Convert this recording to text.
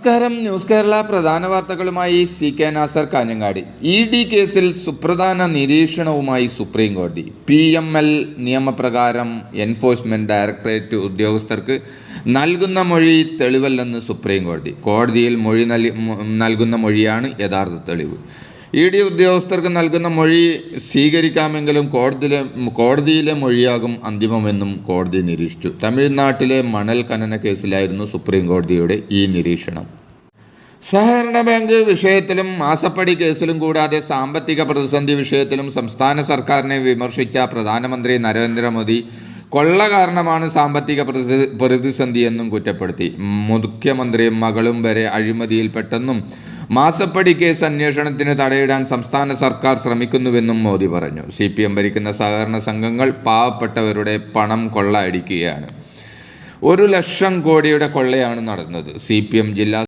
നമസ്കാരം. ന്യൂസ് കേരള പ്രധാന വാർത്തകളുമായി CK നാസർ കാഞ്ഞങ്ങാടി. ED കേസിൽ സുപ്രധാന നിരീക്ഷണവുമായി സുപ്രീം കോടതി. PML നിയമപ്രകാരം എൻഫോഴ്സ്മെന്റ് ഡയറക്ടറേറ്റ് ഉദ്യോഗസ്ഥർക്ക് നൽകുന്ന മൊഴി തെളിവല്ലെന്ന് സുപ്രീം കോടതി. കോടതിയിൽ മൊഴി നൽകുന്ന മൊഴിയാണ് യഥാർത്ഥ തെളിവ്. ED ഉദ്യോഗസ്ഥർക്ക് നൽകുന്ന മൊഴി സ്വീകരിക്കാമെങ്കിലും കോടതിയിലെ മൊഴിയാകും അന്തിമമെന്നും കോടതി നിരീക്ഷിച്ചു. തമിഴ്നാട്ടിലെ മണൽ ഖനന കേസിലായിരുന്നു സുപ്രീം കോടതിയുടെ ഈ നിരീക്ഷണം. സഹകരണ ബാങ്ക് വിഷയത്തിലും മാസപ്പടി കേസിലും കൂടാതെ സാമ്പത്തിക പ്രതിസന്ധി വിഷയത്തിലും സംസ്ഥാന സർക്കാരിനെ വിമർശിച്ച പ്രധാനമന്ത്രി നരേന്ദ്രമോദി കൊള്ള കാരണമാണ് സാമ്പത്തിക പ്രതിസന്ധിയെന്നും കുറ്റപ്പെടുത്തി. മുഖ്യമന്ത്രിയും മകളും വരെ അഴിമതിയിൽപ്പെട്ടെന്നും മാസപ്പടി കേസ് അന്വേഷണത്തിന് തടയിടാൻ സംസ്ഥാന സർക്കാർ ശ്രമിക്കുന്നുവെന്നും മോദി പറഞ്ഞു. CPM ഭരിക്കുന്ന സഹകരണ സംഘങ്ങൾ പാവപ്പെട്ടവരുടെ പണം കൊള്ളയടിക്കുകയാണ്. 1 ലക്ഷം കോടിയുടെ കൊള്ളയാണ് നടന്നത്. CPM ജില്ലാ